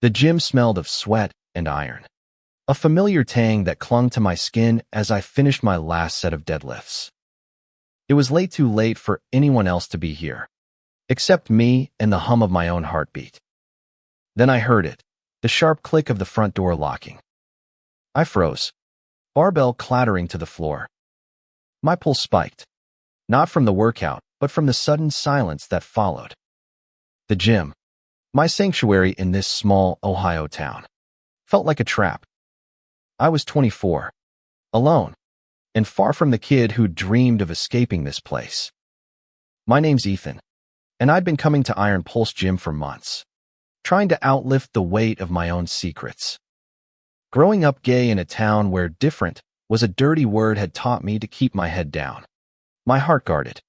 The gym smelled of sweat and iron, a familiar tang that clung to my skin as I finished my last set of deadlifts. It was too late for anyone else to be here, except me and the hum of my own heartbeat. Then I heard it, the sharp click of the front door locking. I froze, barbell clattering to the floor. My pulse spiked, not from the workout, but from the sudden silence that followed. The gym, my sanctuary in this small Ohio town, felt like a trap. I was 24, alone, and far from the kid who dreamed of escaping this place. My name's Ethan, and I'd been coming to Iron Pulse Gym for months, trying to outlift the weight of my own secrets. Growing up gay in a town where different was a dirty word had taught me to keep my head down, my heart guarded.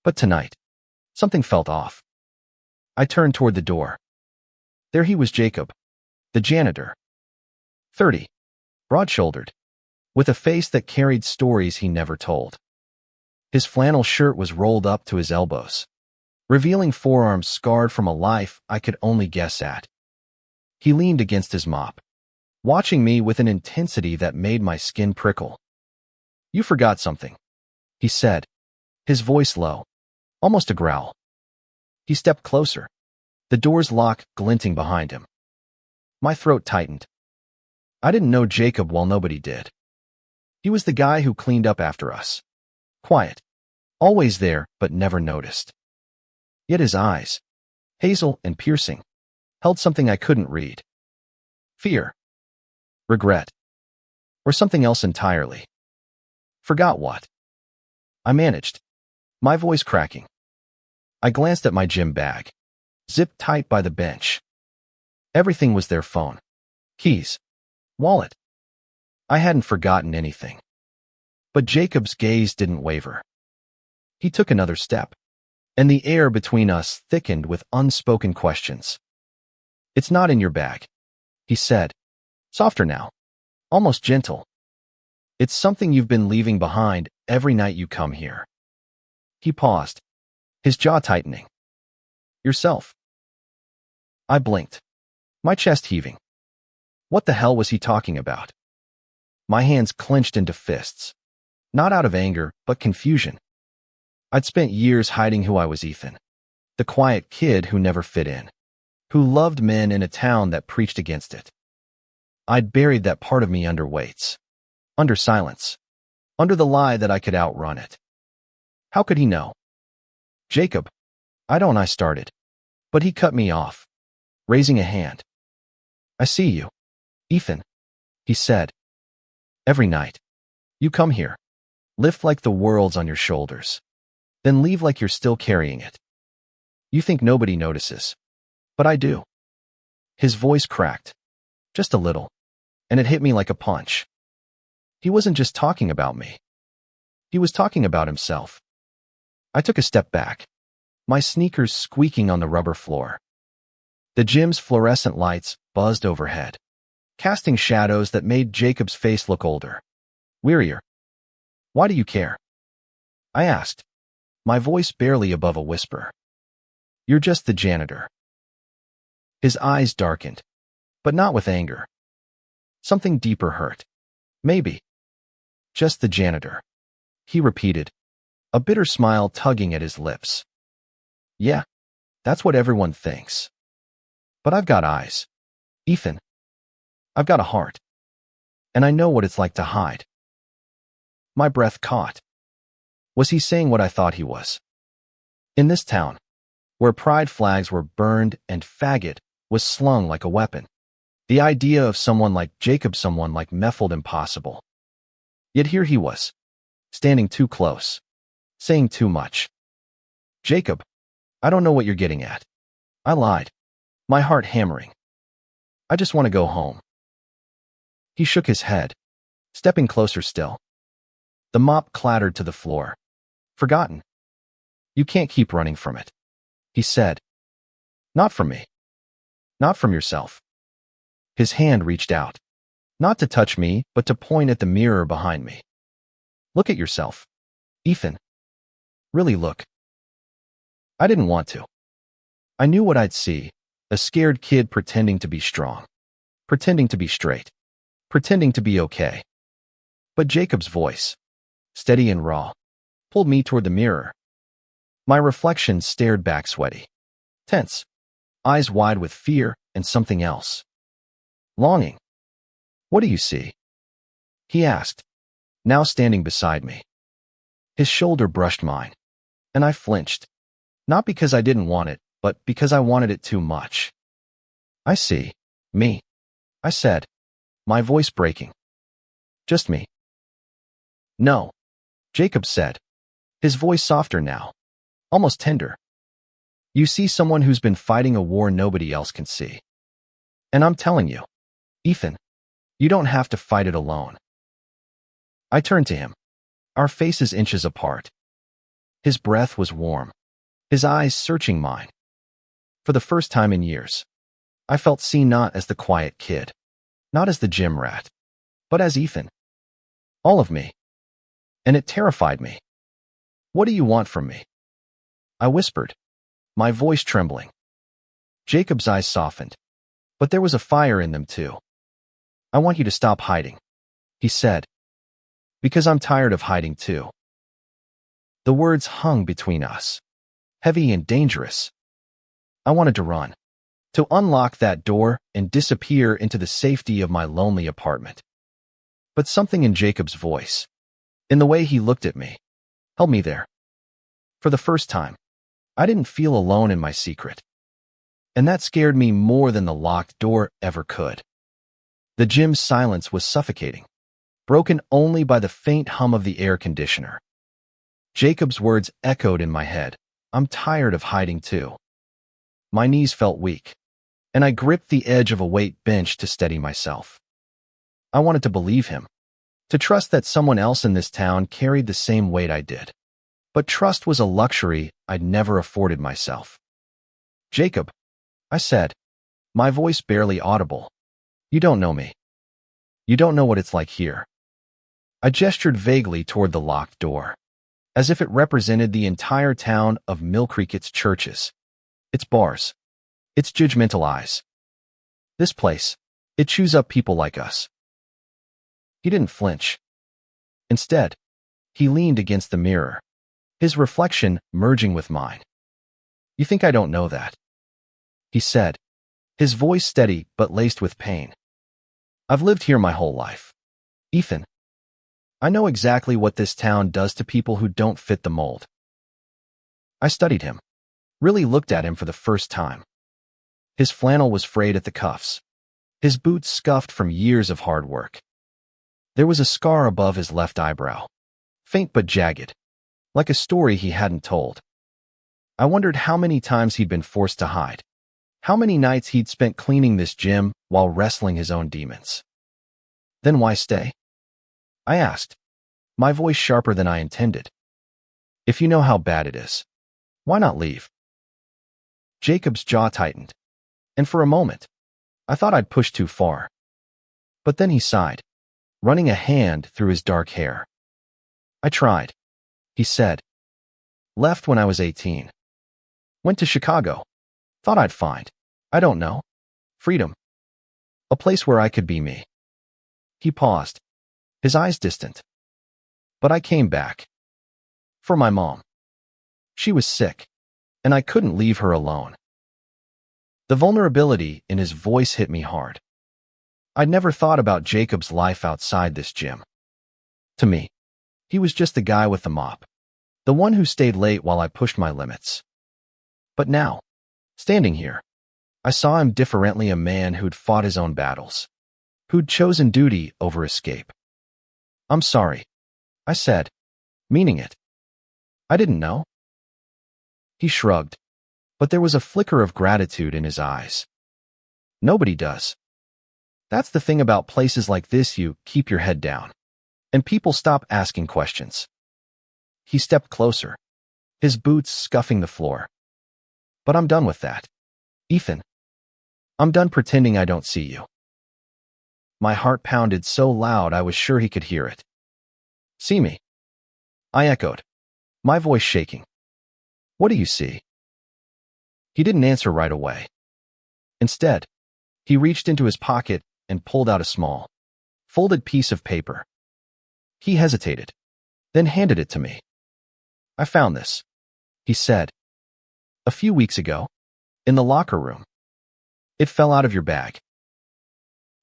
But tonight, something felt off. I turned toward the door. There he was, Jacob, the janitor. 30, broad-shouldered, with a face that carried stories he never told. His flannel shirt was rolled up to his elbows, revealing forearms scarred from a life I could only guess at. He leaned against his mop, watching me with an intensity that made my skin prickle. "You forgot something," he said, his voice low, almost a growl. He stepped closer, the door's lock glinting behind him. My throat tightened. I didn't know Jacob while nobody did. He was the guy who cleaned up after us. Quiet, always there, but never noticed. Yet his eyes, hazel and piercing, held something I couldn't read. Fear, regret, or something else entirely. Forgot what? I managed, my voice cracking. I glanced at my gym bag, zipped tight by the bench. Everything was there: phone, keys, wallet. I hadn't forgotten anything. But Jacob's gaze didn't waver. He took another step, and the air between us thickened with unspoken questions. "It's not in your bag," he said, softer now, almost gentle. "It's something you've been leaving behind every night you come here." He paused, his jaw tightening. "Yourself." I blinked, my chest heaving. What the hell was he talking about? My hands clenched into fists, not out of anger, but confusion. I'd spent years hiding who I was: Ethan, the quiet kid who never fit in, who loved men in a town that preached against it. I'd buried that part of me under weights, under silence, under the lie that I could outrun it. How could he know? "Jacob, I started, but he cut me off, raising a hand. "I see you, Ethan," he said. "Every night. You come here, lift like the world's on your shoulders, then leave like you're still carrying it. You think nobody notices, but I do." His voice cracked, just a little, and it hit me like a punch. He wasn't just talking about me. He was talking about himself. I took a step back, my sneakers squeaking on the rubber floor. The gym's fluorescent lights buzzed overhead, casting shadows that made Jacob's face look older, wearier. "Why do you care?" I asked, my voice barely above a whisper. "You're just the janitor." His eyes darkened, but not with anger. Something deeper hurt. Maybe. "Just the janitor," he repeated, a bitter smile tugging at his lips. "Yeah, that's what everyone thinks. But I've got eyes, Ethan. I've got a heart. And I know what it's like to hide." My breath caught. Was he saying what I thought he was? In this town, where pride flags were burned and faggot was slung like a weapon, the idea of someone like Jacob, someone like me, felt impossible. Yet here he was, standing too close, saying too much. "Jacob, I don't know what you're getting at." I lied, my heart hammering. "I just want to go home." He shook his head, stepping closer still. The mop clattered to the floor. "Forgotten? You can't keep running from it," he said. "Not from me. Not from yourself." His hand reached out, not to touch me, but to point at the mirror behind me. "Look at yourself, Ethan. Really look." I didn't want to. I knew what I'd see, A scared kid pretending to be strong, pretending to be straight, pretending to be okay. But Jacob's voice, steady and raw, pulled me toward the mirror. My reflection stared back, sweaty, tense, eyes wide with fear and something else. Longing. "What do you see?" he asked, now standing beside me. His shoulder brushed mine, and I flinched, not because I didn't want it, but because I wanted it too much. "I see. Me," I said, my voice breaking. "Just me." "No," Jacob said, his voice softer now, almost tender. "You see someone who's been fighting a war nobody else can see. And I'm telling you, Ethan, you don't have to fight it alone." I turned to him, our faces inches apart. His breath was warm, his eyes searching mine. For the first time in years, I felt seen, not as the quiet kid, not as the gym rat, but as Ethan. All of me. And it terrified me. "What do you want from me?" I whispered, my voice trembling. Jacob's eyes softened, but there was a fire in them too. "I want you to stop hiding," he said, "because I'm tired of hiding too." The words hung between us, heavy and dangerous. I wanted to run, to unlock that door and disappear into the safety of my lonely apartment. But something in Jacob's voice, in the way he looked at me, held me there. For the first time, I didn't feel alone in my secret. And that scared me more than the locked door ever could. The gym's silence was suffocating, broken only by the faint hum of the air conditioner. Jacob's words echoed in my head. "I'm tired of hiding too." My knees felt weak, and I gripped the edge of a weight bench to steady myself. I wanted to believe him, to trust that someone else in this town carried the same weight I did. But trust was a luxury I'd never afforded myself. "Jacob," I said, my voice barely audible, "you don't know me. You don't know what it's like here." I gestured vaguely toward the locked door, as if it represented the entire town of Mill Creek, its churches, its bars, its judgmental eyes. This place, it chews up people like us. He didn't flinch. Instead, he leaned against the mirror, his reflection merging with mine. "You think I don't know that?" he said, his voice steady but laced with pain. "I've lived here my whole life, Ethan. I know exactly what this town does to people who don't fit the mold." I studied him, really looked at him for the first time. His flannel was frayed at the cuffs, his boots scuffed from years of hard work. There was a scar above his left eyebrow, faint but jagged, like a story he hadn't told. I wondered how many times he'd been forced to hide, how many nights he'd spent cleaning this gym while wrestling his own demons. "Then why stay?" I asked, my voice sharper than I intended. "If you know how bad it is, why not leave?" Jacob's jaw tightened, and for a moment, I thought I'd pushed too far. But then he sighed, running a hand through his dark hair. "I tried," he said. "Left when I was 18. Went to Chicago. Thought I'd find, I don't know, freedom. A place where I could be me." He paused, his eyes distant. "But I came back. For my mom. She was sick, and I couldn't leave her alone." The vulnerability in his voice hit me hard. I'd never thought about Jacob's life outside this gym. To me, he was just the guy with the mop, the one who stayed late while I pushed my limits. But now, standing here, I saw him differently, a man who'd fought his own battles, who'd chosen duty over escape. "I'm sorry," I said, meaning it. "I didn't know." He shrugged, but there was a flicker of gratitude in his eyes. "Nobody does. That's the thing about places like this, you keep your head down, and people stop asking questions." He stepped closer, his boots scuffing the floor. "But I'm done with that, Ethan. I'm done pretending I don't see you." My heart pounded so loud I was sure he could hear it. "See me?" I echoed, my voice shaking. "What do you see?" He didn't answer right away. Instead, he reached into his pocket and pulled out a small, folded piece of paper. He hesitated, then handed it to me. "I found this," he said, "a few weeks ago, in the locker room. It fell out of your bag."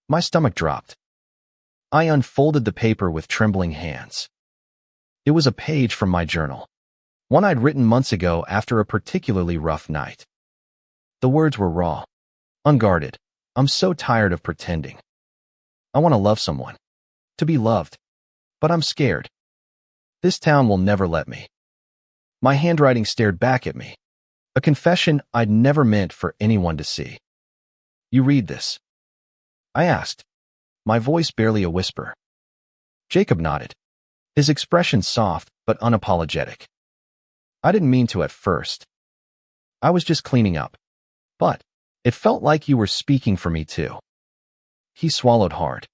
My stomach dropped. I unfolded the paper with trembling hands. It was a page from my journal, one I'd written months ago after a particularly rough night. The words were raw, unguarded. "I'm so tired of pretending. I want to love someone, to be loved, but I'm scared. This town will never let me." My handwriting stared back at me, a confession I'd never meant for anyone to see. "You read this?" I asked, my voice barely a whisper. Jacob nodded, his expression soft but unapologetic. I didn't mean to at first. I was just cleaning up. But it felt like you were speaking for me too. He swallowed hard,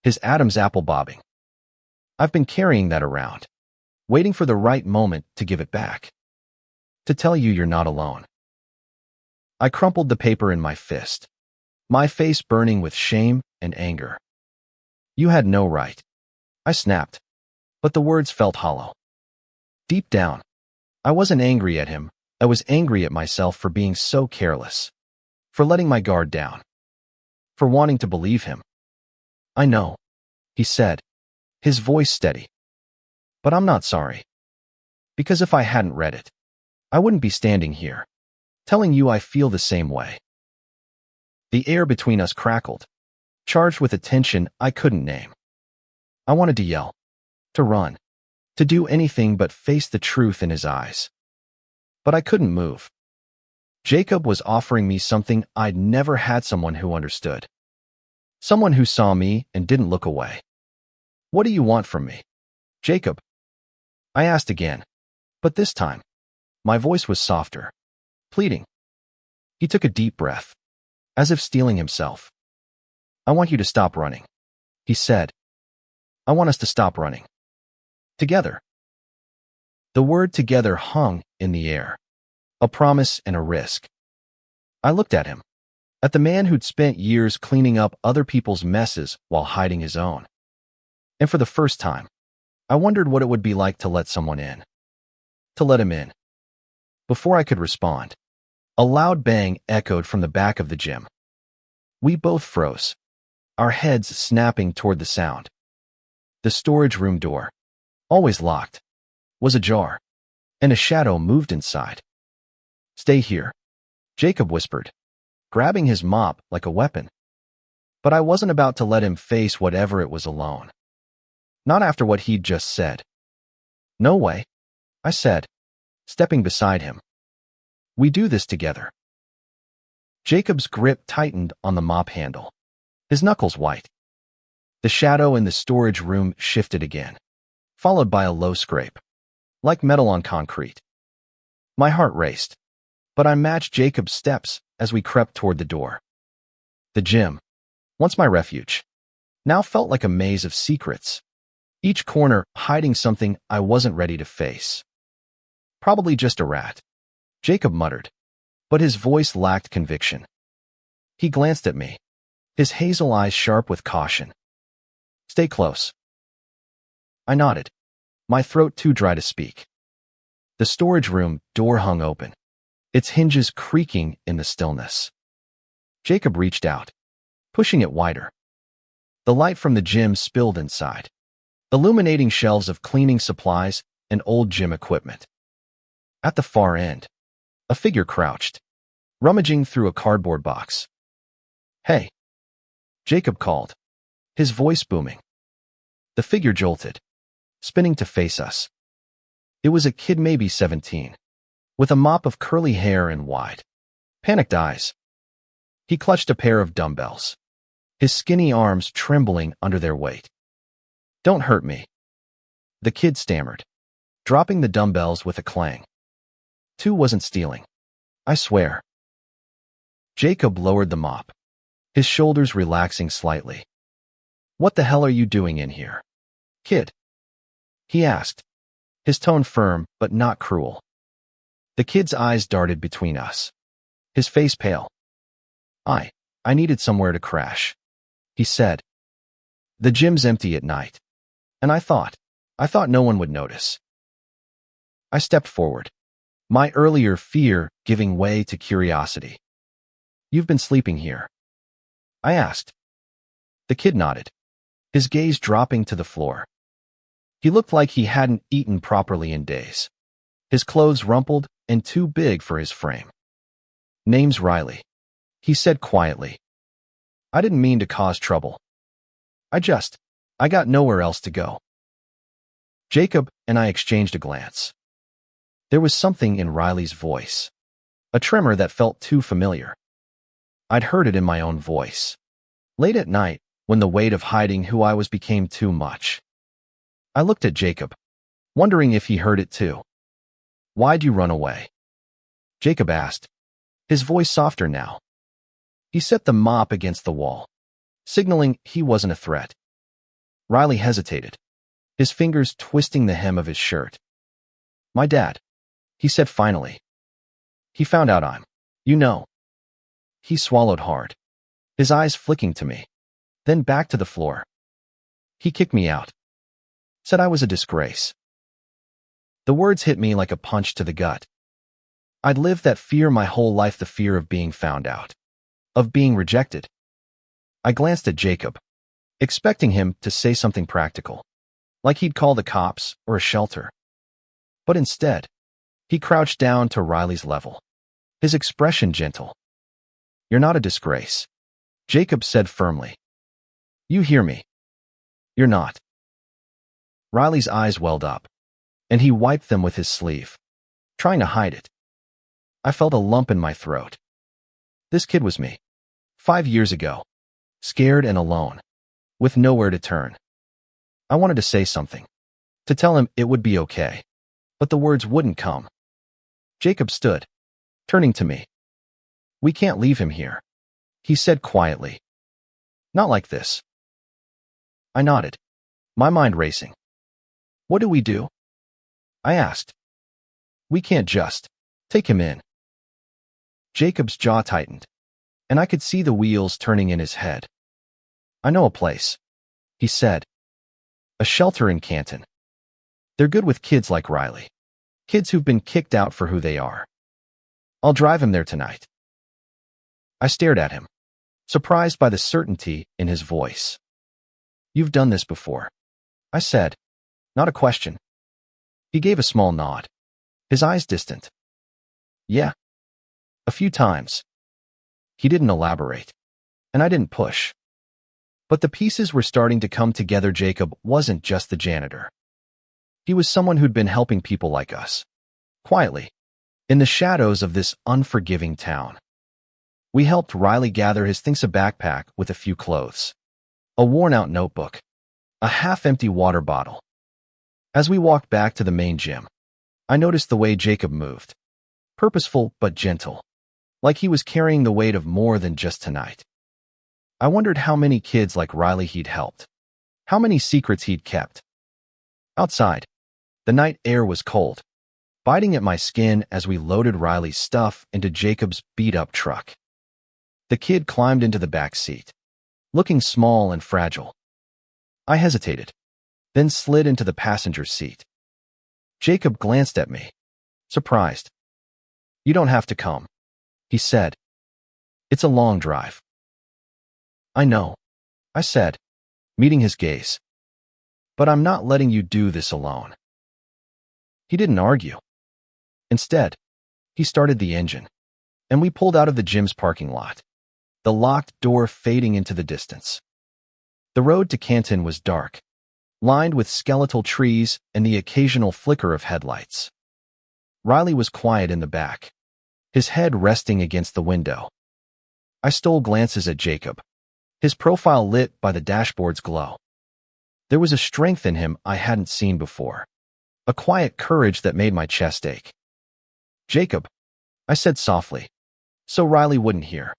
his Adam's apple bobbing. I've been carrying that around, waiting for the right moment to give it back. To tell you you're not alone. I crumpled the paper in my fist, my face burning with shame and anger. "You had no right," I snapped, but the words felt hollow. Deep down, I wasn't angry at him. I was angry at myself for being so careless, for letting my guard down, for wanting to believe him. "I know," he said, his voice steady. "But I'm not sorry. Because if I hadn't read it, I wouldn't be standing here, telling you I feel the same way." The air between us crackled, charged with a tension I couldn't name. I wanted to yell, to run, to do anything but face the truth in his eyes. But I couldn't move. Jacob was offering me something I'd never had: someone who understood. Someone who saw me and didn't look away. "What do you want from me, Jacob?" I asked again, but this time, my voice was softer, pleading. He took a deep breath, as if steeling himself. "I want you to stop running," he said. "I want us to stop running. Together." The word "together" hung in the air, a promise and a risk. I looked at him, at the man who'd spent years cleaning up other people's messes while hiding his own. And for the first time, I wondered what it would be like to let someone in. To let him in. Before I could respond, a loud bang echoed from the back of the gym. We both froze, our heads snapping toward the sound. The storage room door, always locked, was ajar, and a shadow moved inside. "Stay here," Jacob whispered, grabbing his mop like a weapon. But I wasn't about to let him face whatever it was alone. Not after what he'd just said. "No way," I said, stepping beside him. "We do this together." Jacob's grip tightened on the mop handle, his knuckles white. The shadow in the storage room shifted again, followed by a low scrape, like metal on concrete. My heart raced, but I matched Jacob's steps as we crept toward the door. The gym, once my refuge, now felt like a maze of secrets, each corner hiding something I wasn't ready to face. "Probably just a rat," Jacob muttered, but his voice lacked conviction. He glanced at me, his hazel eyes sharp with caution. "Stay close." I nodded, my throat too dry to speak. The storage room door hung open, its hinges creaking in the stillness. Jacob reached out, pushing it wider. The light from the gym spilled inside, illuminating shelves of cleaning supplies and old gym equipment. At the far end, a figure crouched, rummaging through a cardboard box. "Hey," Jacob called, his voice booming. The figure jolted, spinning to face us. It was a kid, maybe 17, with a mop of curly hair and wide, panicked eyes. He clutched a pair of dumbbells, his skinny arms trembling under their weight. "Don't hurt me," the kid stammered, dropping the dumbbells with a clang. "Two wasn't stealing, I swear." Jacob lowered the mop, his shoulders relaxing slightly. "What the hell are you doing in here, kid?" he asked, his tone firm but not cruel. The kid's eyes darted between us, his face pale. I needed somewhere to crash, he said. The gym's empty at night. And I thought no one would notice. I stepped forward, my earlier fear giving way to curiosity. You've been sleeping here? I asked. The kid nodded, his gaze dropping to the floor. He looked like he hadn't eaten properly in days. His clothes rumpled and too big for his frame. Name's Riley, he said quietly. I didn't mean to cause trouble. I got nowhere else to go. Jacob and I exchanged a glance. There was something in Riley's voice, a tremor that felt too familiar. I'd heard it in my own voice, late at night when the weight of hiding who I was became too much. I looked at Jacob, wondering if he heard it too. Why'd you run away? Jacob asked, his voice softer now. He set the mop against the wall, signaling he wasn't a threat. Riley hesitated, his fingers twisting the hem of his shirt. My dad, he said finally. He found out I'm, He swallowed hard, his eyes flicking to me, then back to the floor. He kicked me out. Said I was a disgrace. The words hit me like a punch to the gut. I'd lived that fear my whole life, the fear of being found out, of being rejected. I glanced at Jacob, expecting him to say something practical, like he'd call the cops or a shelter. But instead, he crouched down to Riley's level, his expression gentle. You're not a disgrace, Jacob said firmly. You hear me? You're not. Riley's eyes welled up, and he wiped them with his sleeve, trying to hide it. I felt a lump in my throat. This kid was me, 5 years ago, scared and alone, with nowhere to turn. I wanted to say something, to tell him it would be okay, but the words wouldn't come. Jacob stood, turning to me. We can't leave him here, he said quietly. Not like this. I nodded, my mind racing. What do we do? I asked. We can't just take him in. Jacob's jaw tightened, and I could see the wheels turning in his head. I know a place, he said. A shelter in Canton. They're good with kids like Riley, kids who've been kicked out for who they are. I'll drive him there tonight. I stared at him, surprised by the certainty in his voice. You've done this before, I said, not a question. He gave a small nod, his eyes distant. Yeah. A few times. He didn't elaborate, and I didn't push. But the pieces were starting to come together. Jacob wasn't just the janitor. He was someone who'd been helping people like us, quietly, in the shadows of this unforgiving town. We helped Riley gather his things, a backpack with a few clothes, a worn-out notebook, a half-empty water bottle. As we walked back to the main gym, I noticed the way Jacob moved, purposeful but gentle, like he was carrying the weight of more than just tonight. I wondered how many kids like Riley he'd helped, how many secrets he'd kept. Outside, the night air was cold, biting at my skin as we loaded Riley's stuff into Jacob's beat-up truck. The kid climbed into the back seat, looking small and fragile. I hesitated, then slid into the passenger seat. Jacob glanced at me, surprised. You don't have to come, he said. It's a long drive. I know, I said, meeting his gaze. But I'm not letting you do this alone. He didn't argue. Instead, he started the engine, and we pulled out of the gym's parking lot, the locked door fading into the distance. The road to Canton was dark, lined with skeletal trees and the occasional flicker of headlights. Riley was quiet in the back, his head resting against the window. I stole glances at Jacob, his profile lit by the dashboard's glow. There was a strength in him I hadn't seen before, a quiet courage that made my chest ache. Jacob, I said softly, so Riley wouldn't hear.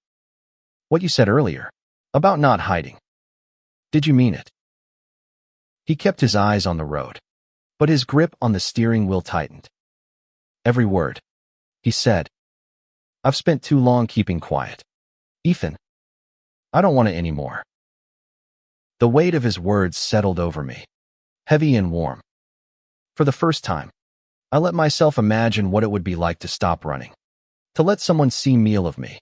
What you said earlier, about not hiding. Did you mean it? He kept his eyes on the road, but his grip on the steering wheel tightened. Every word, he said. I've spent too long keeping quiet, Ethan, I don't want it anymore. The weight of his words settled over me, heavy and warm. For the first time, I let myself imagine what it would be like to stop running, to let someone see meal of me.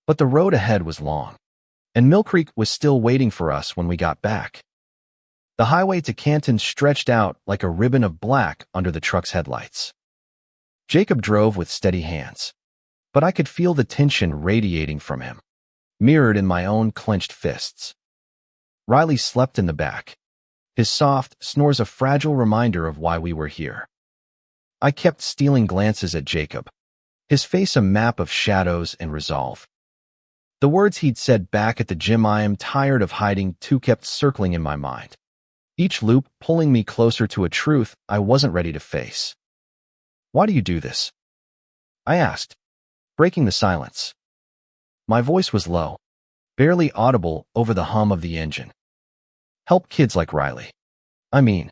But the road ahead was long, and Mill Creek was still waiting for us when we got back. The highway to Canton stretched out like a ribbon of black under the truck's headlights. Jacob drove with steady hands, but I could feel the tension radiating from him, mirrored in my own clenched fists. Riley slept in the back, his soft snores a fragile reminder of why we were here. I kept stealing glances at Jacob, his face a map of shadows and resolve. The words he'd said back at the gym "I am tired of hiding" too kept circling in my mind, each loop pulling me closer to a truth I wasn't ready to face. "Why do you do this?" I asked, breaking the silence. My voice was low, barely audible over the hum of the engine. "Help kids like Riley. I mean,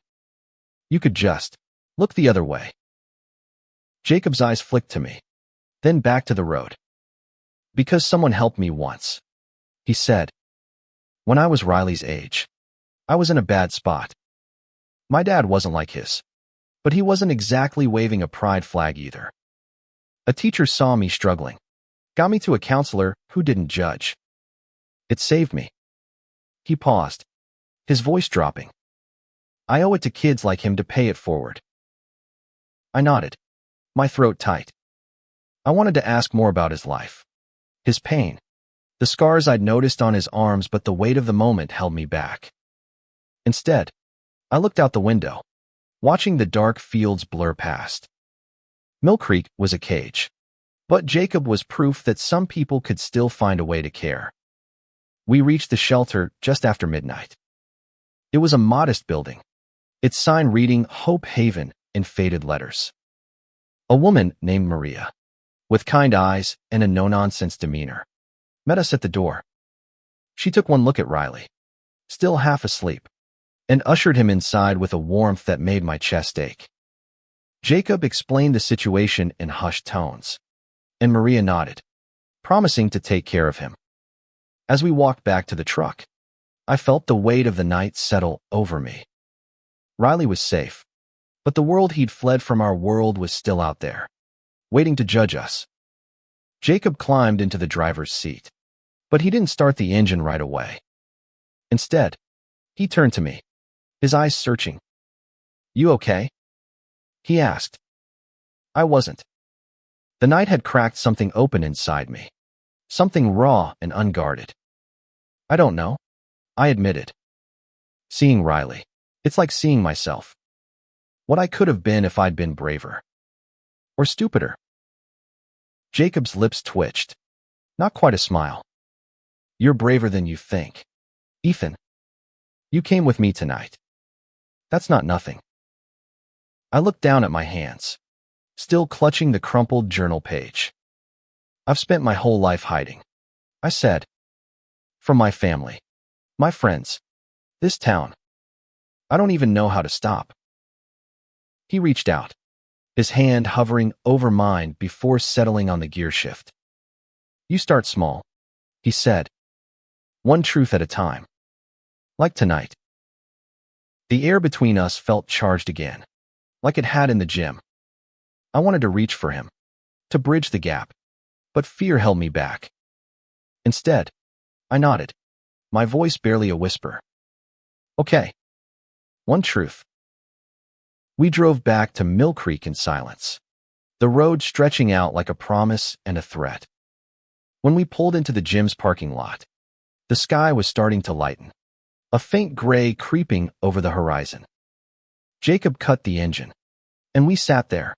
you could just look the other way." Jacob's eyes flicked to me, then back to the road. "Because someone helped me once," he said. "When I was Riley's age, I was in a bad spot. My dad wasn't like his, but he wasn't exactly waving a pride flag either. A teacher saw me struggling, got me to a counselor who didn't judge. It saved me." He paused, his voice dropping. "I owe it to kids like him to pay it forward." I nodded, my throat tight. I wanted to ask more about his life, his pain, the scars I'd noticed on his arms, but the weight of the moment held me back. Instead, I looked out the window, watching the dark fields blur past. Mill Creek was a cage, but Jacob was proof that some people could still find a way to care. We reached the shelter just after midnight. It was a modest building, its sign reading Hope Haven in faded letters. A woman named Maria, with kind eyes and a no-nonsense demeanor, met us at the door. She took one look at Riley, still half asleep, and ushered him inside with a warmth that made my chest ache. Jacob explained the situation in hushed tones, and Maria nodded, promising to take care of him. As we walked back to the truck, I felt the weight of the night settle over me. Riley was safe, but the world he'd fled from, our world, was still out there, waiting to judge us. Jacob climbed into the driver's seat, but he didn't start the engine right away. Instead, he turned to me, his eyes searching. "You okay?" he asked. I wasn't. The night had cracked something open inside me, something raw and unguarded. "I don't know," I admitted. Seeing Riley, it's like seeing myself. What I could have been if I'd been braver. Or stupider. Jacob's lips twitched. Not quite a smile. "You're braver than you think. Ethan, you came with me tonight. That's not nothing." I looked down at my hands, still clutching the crumpled journal page. "I've spent my whole life hiding," I said. "From my family, my friends, this town. I don't even know how to stop." He reached out, his hand hovering over mine before settling on the gear shift. "You start small," he said. "One truth at a time. Like tonight." The air between us felt charged again, like it had in the gym. I wanted to reach for him, to bridge the gap, but fear held me back. Instead, I nodded, my voice barely a whisper. "Okay. One truth." We drove back to Mill Creek in silence, the road stretching out like a promise and a threat. When we pulled into the gym's parking lot, the sky was starting to lighten, a faint gray creeping over the horizon. Jacob cut the engine, and we sat there,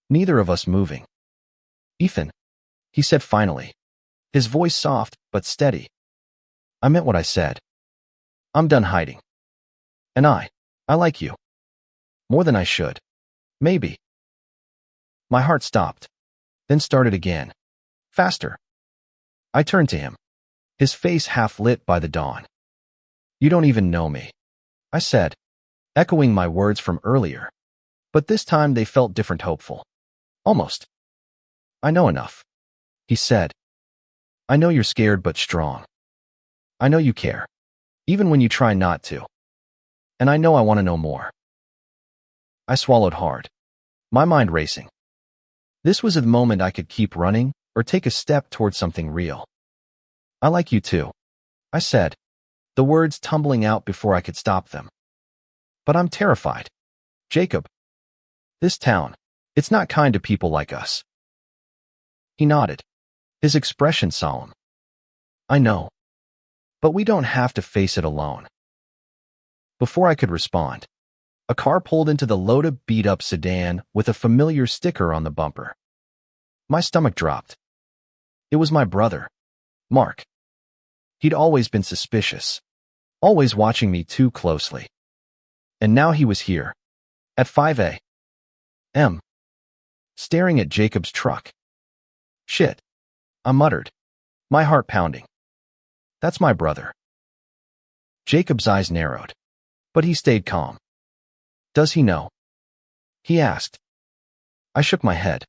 neither of us moving. "Ethan," he said finally, his voice soft but steady. "I meant what I said. I'm done hiding. And I like you. More than I should. Maybe." My heart stopped, then started again, faster. I turned to him, his face half lit by the dawn. "You don't even know me," I said, echoing my words from earlier, but this time they felt different, hopeful. "Almost." "I know enough," he said. I know you're scared but strong. I know you care, even when you try not to. And I know I want to know more. I swallowed hard, my mind racing. This was a moment I could keep running or take a step towards something real. I like you too, I said, the words tumbling out before I could stop them. But I'm terrified. Jacob. This town, it's not kind to people like us. He nodded, his expression solemn. I know. But we don't have to face it alone. Before I could respond, a car pulled into the loaded, beat-up sedan with a familiar sticker on the bumper. My stomach dropped. It was my brother, Mark. He'd always been suspicious, always watching me too closely. And now he was here, at 5 a.m., staring at Jacob's truck. Shit, I muttered, my heart pounding. That's my brother. Jacob's eyes narrowed, but he stayed calm. Does he know? He asked. I shook my head.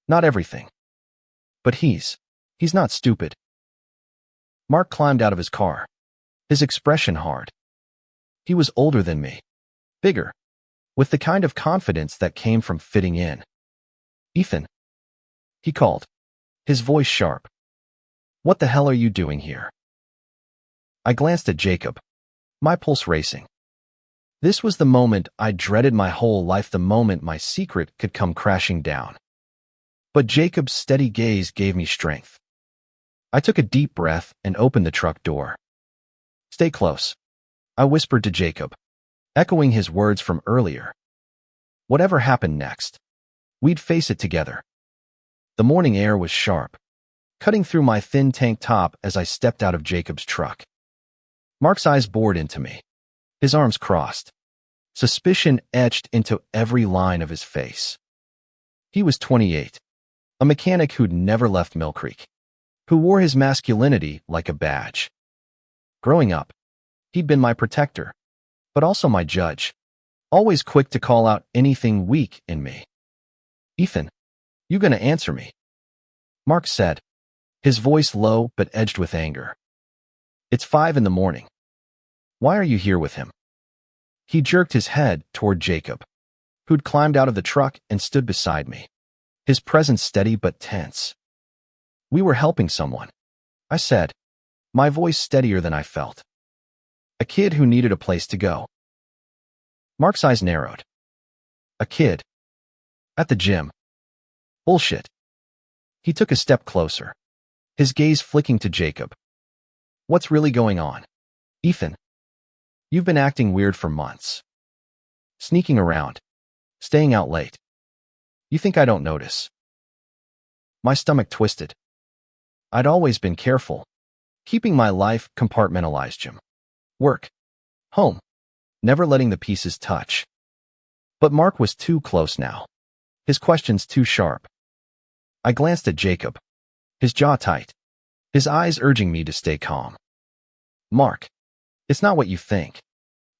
Not everything. But he's not stupid. Mark climbed out of his car, his expression hard. He was older than me, bigger, with the kind of confidence that came from fitting in. Ethan, he called, his voice sharp. What the hell are you doing here? I glanced at Jacob, my pulse racing. This was the moment I dreaded my whole life, the moment my secret could come crashing down. But Jacob's steady gaze gave me strength. I took a deep breath and opened the truck door. Stay close, I whispered to Jacob, echoing his words from earlier. Whatever happened next, we'd face it together. The morning air was sharp, cutting through my thin tank top as I stepped out of Jacob's truck. Mark's eyes bored into me, his arms crossed, suspicion etched into every line of his face. He was 28, a mechanic who'd never left Mill Creek, who wore his masculinity like a badge. Growing up, he'd been my protector, but also my judge, always quick to call out anything weak in me. Ethan, you gonna answer me? Mark said, his voice low but edged with anger. It's 5 a.m. Why are you here with him? He jerked his head toward Jacob, who'd climbed out of the truck and stood beside me, his presence steady but tense. We were helping someone, I said, my voice steadier than I felt. A kid who needed a place to go. Mark's eyes narrowed. A kid. At the gym. Bullshit. He took a step closer, his gaze flicking to Jacob. What's really going on? Ethan. You've been acting weird for months. Sneaking around. Staying out late. You think I don't notice? My stomach twisted. I'd always been careful, keeping my life compartmentalized, gym, work, home, never letting the pieces touch. But Mark was too close now, his questions too sharp. I glanced at Jacob, his jaw tight, his eyes urging me to stay calm. Mark, it's not what you think,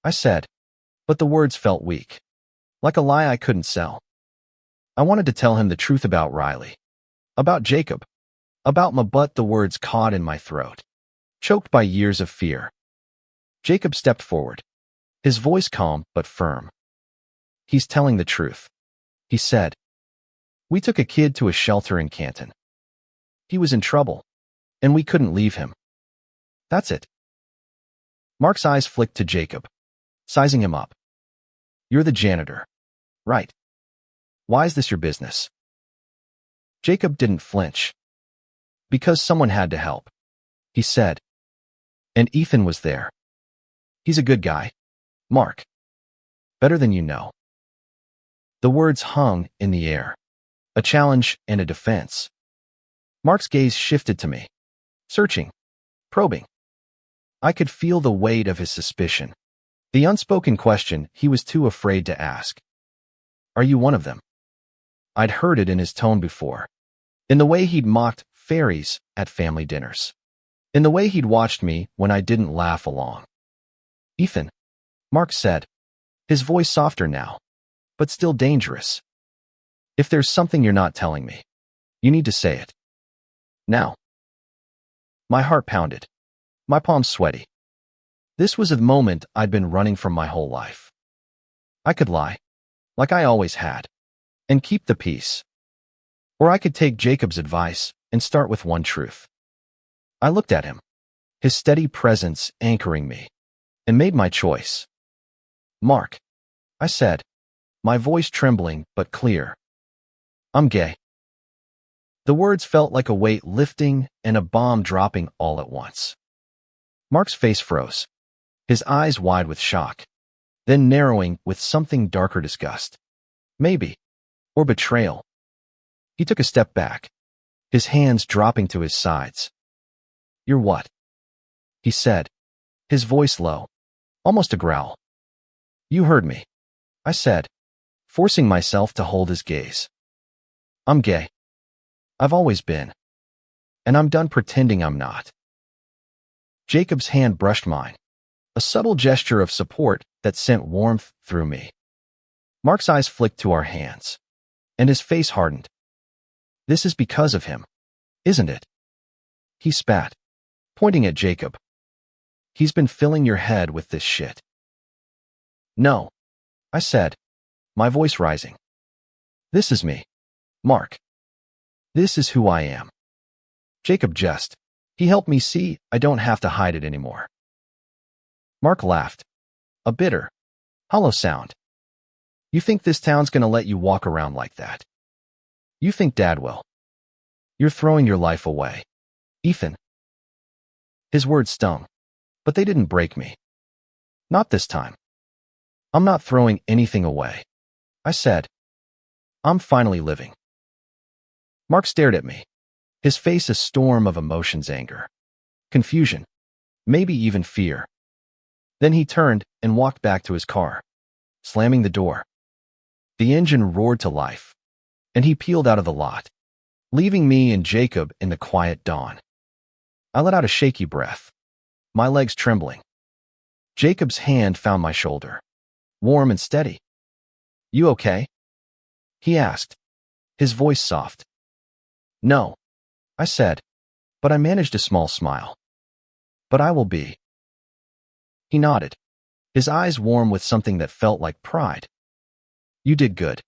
I said, but the words felt weak, like a lie I couldn't sell. I wanted to tell him the truth about Riley, about Jacob, about but the words caught in my throat, choked by years of fear. Jacob stepped forward, his voice calm but firm. He's telling the truth, he said. We took a kid to a shelter in Canton. He was in trouble, and we couldn't leave him. That's it. Mark's eyes flicked to Jacob, sizing him up. You're the janitor, right? Why is this your business? Jacob didn't flinch. Because someone had to help, he said. And Ethan was there. He's a good guy, Mark. Better than you know. The words hung in the air, a challenge and a defense. Mark's gaze shifted to me, searching, probing. I could feel the weight of his suspicion, the unspoken question he was too afraid to ask. Are you one of them? I'd heard it in his tone before, in the way he'd mocked fairies at family dinners, in the way he'd watched me when I didn't laugh along. Ethan, Mark said, his voice softer now, but still dangerous. If there's something you're not telling me, you need to say it. Now. My heart pounded. My palms sweaty. This was a moment I'd been running from my whole life. I could lie, like I always had, and keep the peace. Or I could take Jacob's advice and start with one truth. I looked at him, his steady presence anchoring me, and made my choice. Mark, I said, my voice trembling but clear. I'm gay. The words felt like a weight lifting and a bomb dropping all at once. Mark's face froze, his eyes wide with shock, then narrowing with something darker disgust. Maybe, or betrayal. He took a step back, his hands dropping to his sides. You're what? He said, his voice low, almost a growl. You heard me, I said, forcing myself to hold his gaze. I'm gay. I've always been. And I'm done pretending I'm not. Jacob's hand brushed mine, a subtle gesture of support that sent warmth through me. Mark's eyes flicked to our hands, and his face hardened. This is because of him, isn't it? He spat, pointing at Jacob. He's been filling your head with this shit. No, I said, my voice rising. This is me, Mark. This is who I am. Jacob jest. He helped me see I don't have to hide it anymore. Mark laughed, a bitter, hollow sound. You think this town's gonna let you walk around like that? You think Dad will? You're throwing your life away, Ethan. His words stung, but they didn't break me. Not this time. I'm not throwing anything away, I said. I'm finally living. Mark stared at me, his face a storm of emotions, anger, confusion, maybe even fear. Then he turned and walked back to his car, slamming the door. The engine roared to life, and he peeled out of the lot, leaving me and Jacob in the quiet dawn. I let out a shaky breath, my legs trembling. Jacob's hand found my shoulder, warm and steady. You okay? He asked, his voice soft. No, I said, but I managed a small smile. But I will be. He nodded, his eyes warm with something that felt like pride. You did good,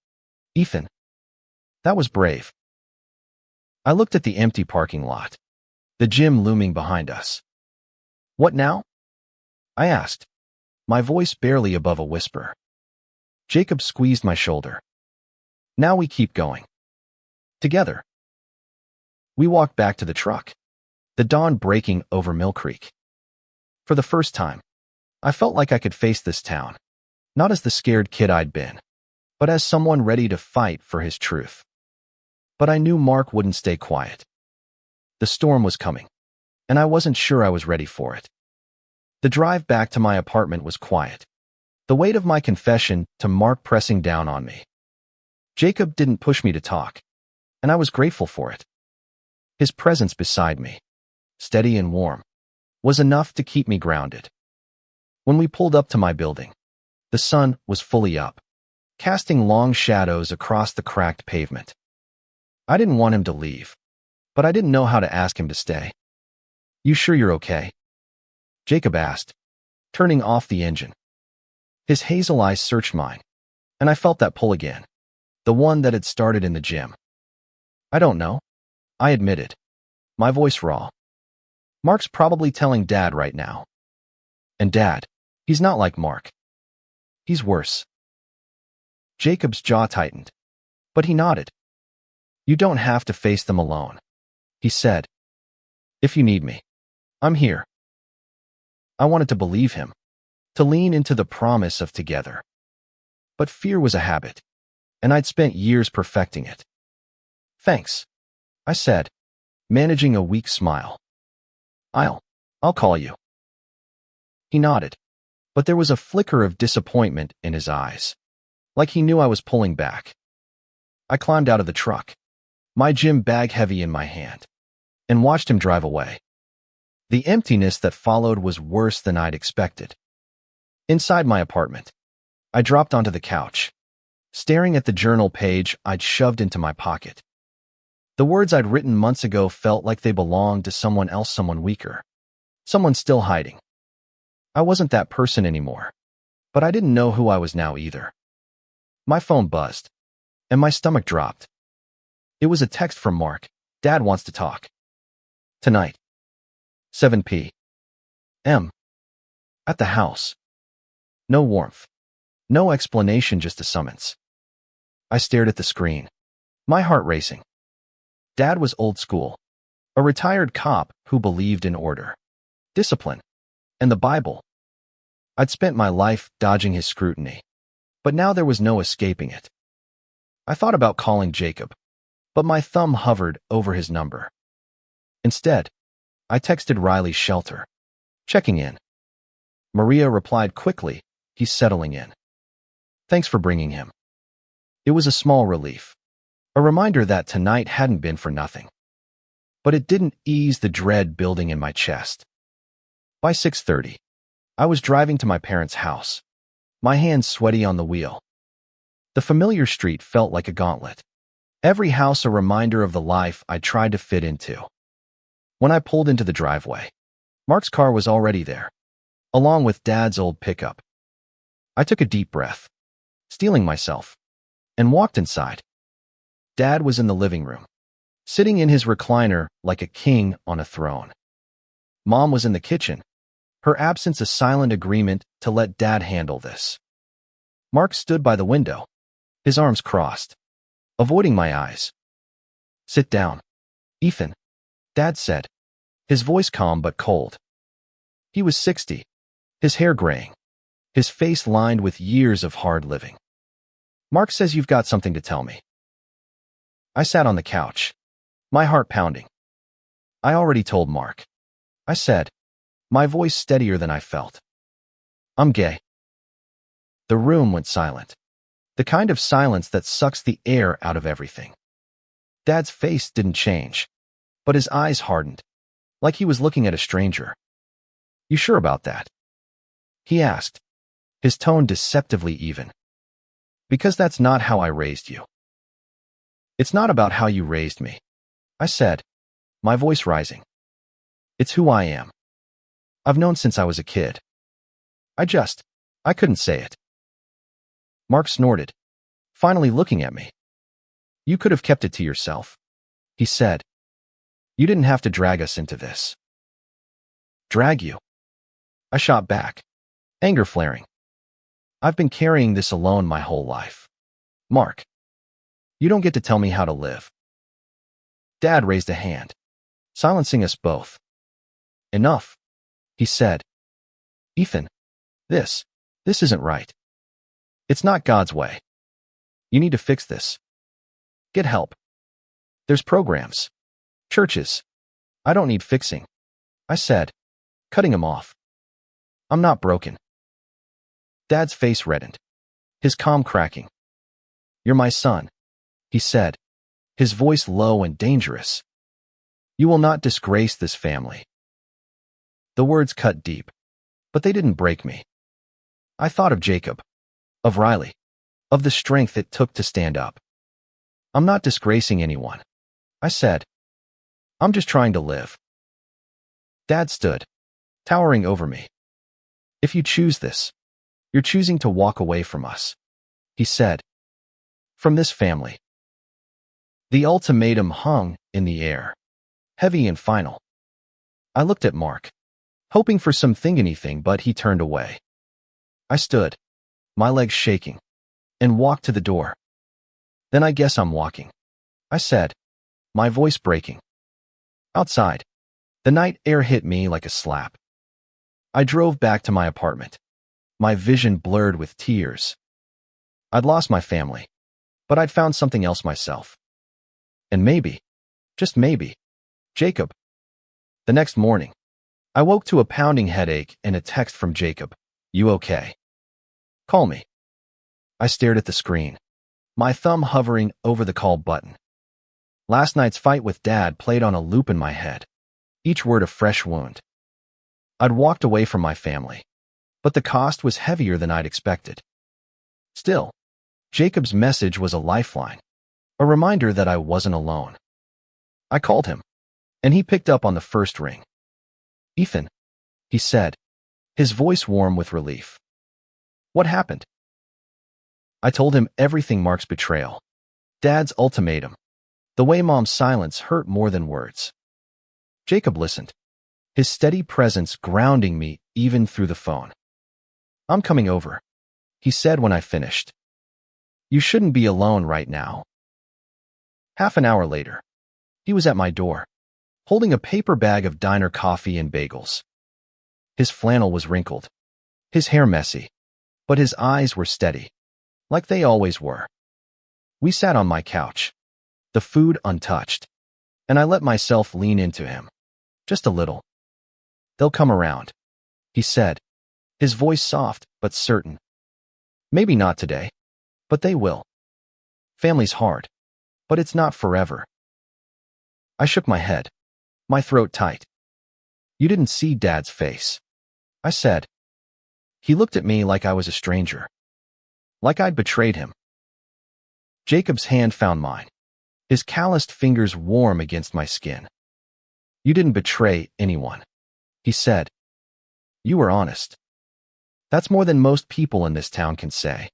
Ethan. That was brave. I looked at the empty parking lot, the gym looming behind us. What now? I asked, my voice barely above a whisper. Jacob squeezed my shoulder. Now we keep going. Together. We walked back to the truck, the dawn breaking over Mill Creek. For the first time, I felt like I could face this town, not as the scared kid I'd been, but as someone ready to fight for his truth. But I knew Mark wouldn't stay quiet. The storm was coming, and I wasn't sure I was ready for it. The drive back to my apartment was quiet, the weight of my confession to Mark pressing down on me. Jacob didn't push me to talk, and I was grateful for it. His presence beside me, steady and warm, was enough to keep me grounded. When we pulled up to my building, the sun was fully up, casting long shadows across the cracked pavement. I didn't want him to leave, but I didn't know how to ask him to stay. You sure you're okay? Jacob asked, turning off the engine. His hazel eyes searched mine, and I felt that pull again, the one that had started in the gym. I don't know, I admitted, my voice raw. Mark's probably telling Dad right now. And Dad, he's not like Mark. He's worse. Jacob's jaw tightened, but he nodded. You don't have to face them alone, he said. If you need me, I'm here. I wanted to believe him, to lean into the promise of together. But fear was a habit, and I'd spent years perfecting it. Thanks, I said, managing a weak smile. I'll call you. He nodded, but there was a flicker of disappointment in his eyes, like he knew I was pulling back. I climbed out of the truck, my gym bag heavy in my hand, and watched him drive away. The emptiness that followed was worse than I'd expected. Inside my apartment, I dropped onto the couch, staring at the journal page I'd shoved into my pocket. The words I'd written months ago felt like they belonged to someone else, someone weaker. Someone still hiding. I wasn't that person anymore. But I didn't know who I was now either. My phone buzzed, and my stomach dropped. It was a text from Mark. Dad wants to talk. Tonight. 7 p.m. At the house. No warmth. No explanation, just a summons. I stared at the screen, my heart racing. Dad was old school. A retired cop who believed in order, discipline, and the Bible. I'd spent my life dodging his scrutiny, but now there was no escaping it. I thought about calling Jacob, but my thumb hovered over his number. Instead, I texted Riley's shelter, checking in. Maria replied quickly, "He's settling in. Thanks for bringing him." It was a small relief, a reminder that tonight hadn't been for nothing. But it didn't ease the dread building in my chest. By 6:30, I was driving to my parents' house, my hands sweaty on the wheel. The familiar street felt like a gauntlet, every house a reminder of the life I tried to fit into. When I pulled into the driveway, Mark's car was already there, along with Dad's old pickup. I took a deep breath, steeling myself, and walked inside. Dad was in the living room, sitting in his recliner like a king on a throne. Mom was in the kitchen, her absence a silent agreement to let Dad handle this. Mark stood by the window, his arms crossed, avoiding my eyes. "Sit down, Ethan," Dad said, his voice calm but cold. He was 60, his hair graying, his face lined with years of hard living. "Mark says you've got something to tell me." I sat on the couch, my heart pounding. "I already told Mark," I said, my voice steadier than I felt. "I'm gay." The room went silent, the kind of silence that sucks the air out of everything. Dad's face didn't change, but his eyes hardened, like he was looking at a stranger. "You sure about that?" he asked, his tone deceptively even. "Because that's not how I raised you." "It's not about how you raised me," I said, my voice rising. "It's who I am. I've known since I was a kid. I couldn't say it." Mark snorted, finally looking at me. "You could have kept it to yourself," he said. "You didn't have to drag us into this." "Drag you?" I shot back, anger flaring. "I've been carrying this alone my whole life. Mark, you don't get to tell me how to live." Dad raised a hand, silencing us both. "Enough," he said. "Ethan, this isn't right. It's not God's way. You need to fix this. Get help. There's programs, churches. I don't need fixing," I said, cutting him off. "I'm not broken." Dad's face reddened, his calm cracking. "You're my son," he said, his voice low and dangerous. "You will not disgrace this family." The words cut deep, but they didn't break me. I thought of Jacob, of Riley, of the strength it took to stand up. "I'm not disgracing anyone," I said. "I'm just trying to live." Dad stood, towering over me. "If you choose this, you're choosing to walk away from us," he said. "From this family." The ultimatum hung in the air, heavy and final. I looked at Mark, hoping for anything, but he turned away. I stood, my legs shaking, and walked to the door. "Then I guess I'm walking," I said, my voice breaking. Outside, the night air hit me like a slap. I drove back to my apartment, my vision blurred with tears. I'd lost my family, but I'd found something else myself. And maybe, just maybe, Jacob. The next morning, I woke to a pounding headache and a text from Jacob. "You okay? Call me." I stared at the screen, my thumb hovering over the call button. Last night's fight with Dad played on a loop in my head, each word a fresh wound. I'd walked away from my family, but the cost was heavier than I'd expected. Still, Jacob's message was a lifeline, a reminder that I wasn't alone. I called him, and he picked up on the first ring. "Ethan," he said, his voice warm with relief. "What happened?" I told him everything: Mark's betrayal, Dad's ultimatum, the way Mom's silence hurt more than words. Jacob listened, his steady presence grounding me even through the phone. "I'm coming over," he said when I finished. "You shouldn't be alone right now." Half an hour later, he was at my door, holding a paper bag of diner coffee and bagels. His flannel was wrinkled, his hair messy, but his eyes were steady, like they always were. We sat on my couch, the food untouched, and I let myself lean into him, just a little. "They'll come around," he said, his voice soft but certain. "Maybe not today, but they will. Family's hard, but it's not forever." I shook my head, my throat tight. "You didn't see Dad's face," I said. He looked at me like I was a stranger, like I'd betrayed him. Jacob's hand found mine, his calloused fingers warm against my skin. "You didn't betray anyone," he said. "You were honest. That's more than most people in this town can say."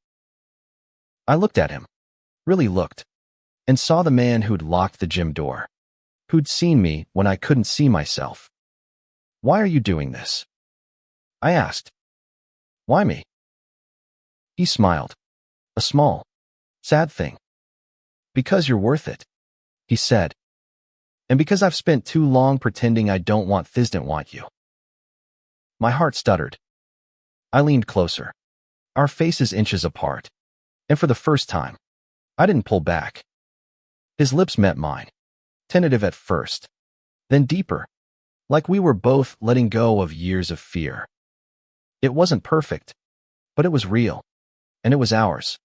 I looked at him, really looked, and saw the man who'd locked the gym door, who'd seen me when I couldn't see myself. "Why are you doing this?" I asked. "Why me?" He smiled, a small, sad thing. "Because you're worth it," he said. "And because I've spent too long pretending I don't want this, didn't want you." My heart stuttered. I leaned closer, our faces inches apart, and for the first time, I didn't pull back. His lips met mine, tentative at first, then deeper, like we were both letting go of years of fear. It wasn't perfect, but it was real, and it was ours.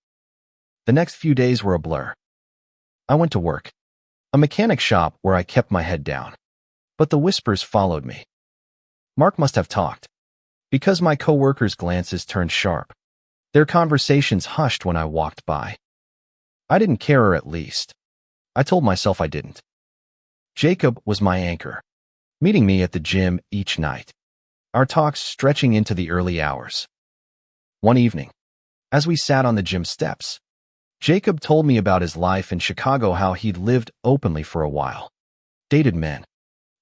The next few days were a blur. I went to work, a mechanic shop where I kept my head down, but the whispers followed me. Mark must have talked, because my coworkers' glances turned sharp, their conversations hushed when I walked by. I didn't care, or at least, I told myself I didn't. Jacob was my anchor, meeting me at the gym each night, our talks stretching into the early hours. One evening, as we sat on the gym steps, Jacob told me about his life in Chicago, how he'd lived openly for a while, dated men,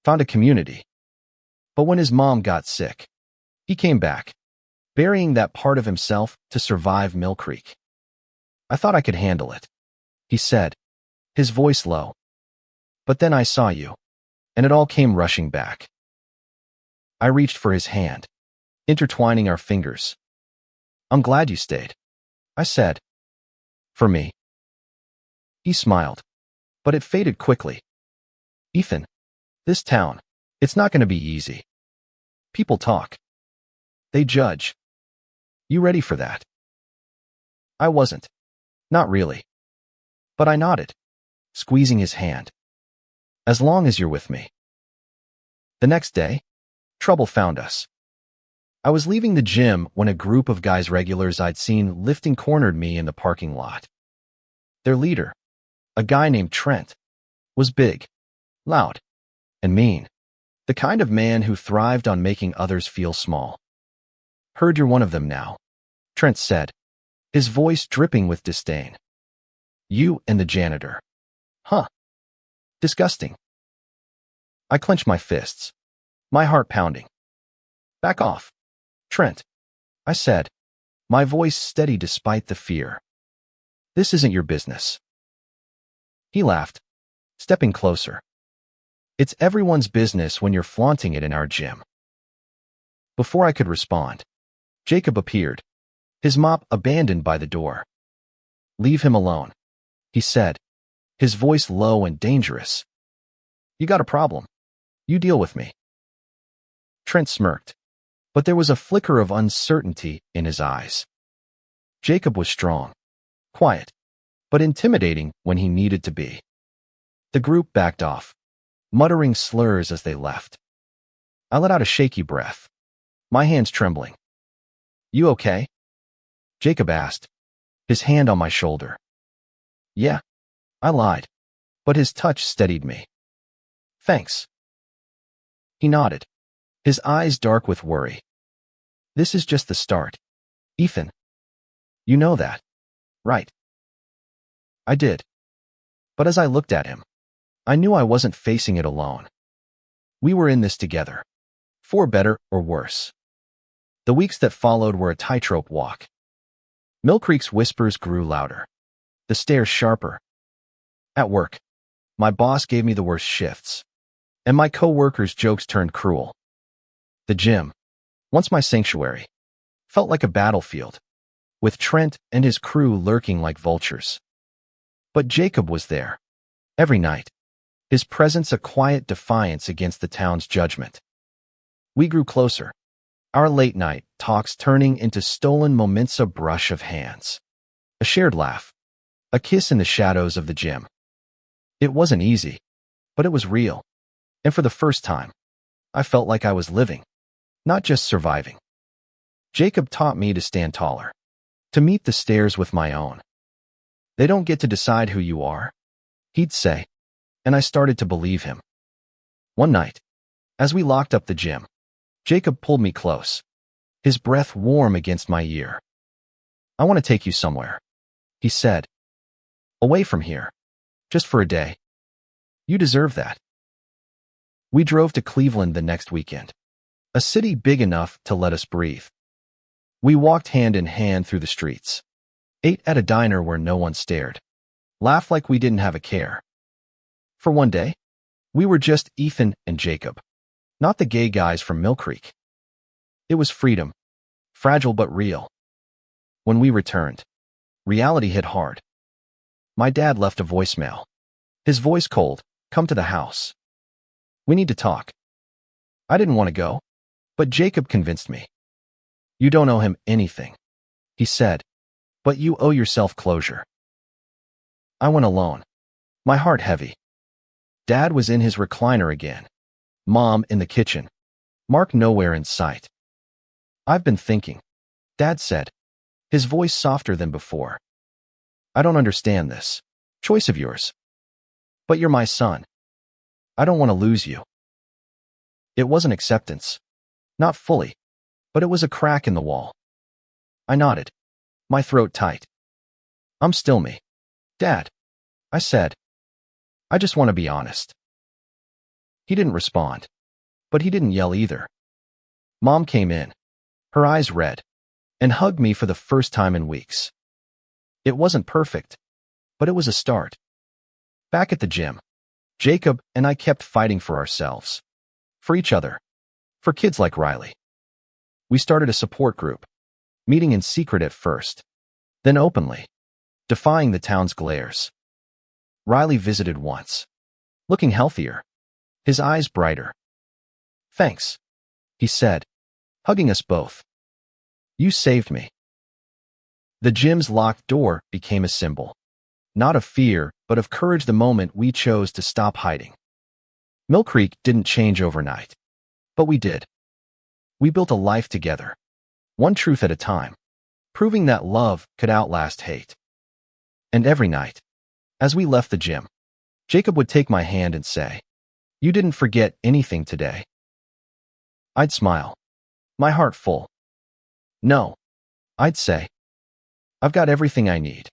found a community. But when his mom got sick, he came back, burying that part of himself to survive Mill Creek. "I thought I could handle it," he said, his voice low. "But then I saw you, and it all came rushing back." I reached for his hand, intertwining our fingers. "I'm glad you stayed," I said. "For me." He smiled, but it faded quickly. "Ethan, this town, it's not going to be easy. People talk. They judge. You ready for that?" I wasn't. Not really. But I nodded, squeezing his hand. "As long as you're with me." The next day, trouble found us. I was leaving the gym when a group of guys regulars I'd seen lifting cornered me in the parking lot. Their leader, a guy named Trent, was big, loud, and mean, the kind of man who thrived on making others feel small. "Heard you're one of them now," Trent said, his voice dripping with disdain. "You and the janitor. Huh. Disgusting." I clenched my fists, my heart pounding. "Back off, Trent," I said, my voice steady despite the fear. "This isn't your business." He laughed, stepping closer. "It's everyone's business when you're flaunting it in our gym." Before I could respond, Jacob appeared, his mop abandoned by the door. "Leave him alone," he said, his voice low and dangerous. "You got a problem. You deal with me." Trent smirked, but there was a flicker of uncertainty in his eyes. Jacob was strong, quiet, but intimidating when he needed to be. The group backed off, muttering slurs as they left. I let out a shaky breath, my hands trembling. "You okay?" Jacob asked, his hand on my shoulder. "Yeah," I lied, but his touch steadied me. Thanks. He nodded, his eyes dark with worry. This is just the start. Ethan. You know that, right? I did. But as I looked at him, I knew I wasn't facing it alone. We were in this together, for better or worse. The weeks that followed were a tightrope walk. Mill Creek's whispers grew louder, the stares sharper. At work, my boss gave me the worst shifts, and my co-workers' jokes turned cruel. The gym, once my sanctuary, felt like a battlefield, with Trent and his crew lurking like vultures. But Jacob was there, every night, his presence a quiet defiance against the town's judgment. We grew closer, our late-night talks turning into stolen moments, a brush of hands, a shared laugh, a kiss in the shadows of the gym. It wasn't easy, but it was real, and for the first time, I felt like I was living, not just surviving. Jacob taught me to stand taller, to meet the stares with my own. They don't get to decide who you are, he'd say, and I started to believe him. One night, as we locked up the gym, Jacob pulled me close, his breath warm against my ear. I want to take you somewhere, he said. Away from here, just for a day. You deserve that. We drove to Cleveland the next weekend, a city big enough to let us breathe. We walked hand in hand through the streets, ate at a diner where no one stared, laughed like we didn't have a care. For one day, we were just Ethan and Jacob, not the gay guys from Mill Creek. It was freedom, fragile but real. When we returned, reality hit hard. My dad left a voicemail, his voice cold. Come to the house. We need to talk. I didn't want to go, but Jacob convinced me. You don't owe him anything, he said, but you owe yourself closure. I went alone, my heart heavy. Dad was in his recliner again, Mom in the kitchen, Mark nowhere in sight. I've been thinking, Dad said, his voice softer than before. I don't understand this choice of yours. But you're my son. I don't want to lose you. It wasn't acceptance. Not fully. But it was a crack in the wall. I nodded, my throat tight. I'm still me. Dad, I said. I just want to be honest. He didn't respond. But he didn't yell either. Mom came in, her eyes red, and hugged me for the first time in weeks. It wasn't perfect, but it was a start. Back at the gym, Jacob and I kept fighting for ourselves, for each other, for kids like Riley. We started a support group, meeting in secret at first, then openly, defying the town's glares. Riley visited once, looking healthier, his eyes brighter. Thanks, he said, hugging us both. You saved me. The gym's locked door became a symbol, not of fear, but of courage the moment we chose to stop hiding. Mill Creek didn't change overnight, but we did. We built a life together, one truth at a time, proving that love could outlast hate. And every night, as we left the gym, Jacob would take my hand and say, "You didn't forget anything today." I'd smile, my heart full. "No," I'd say. "I've got everything I need."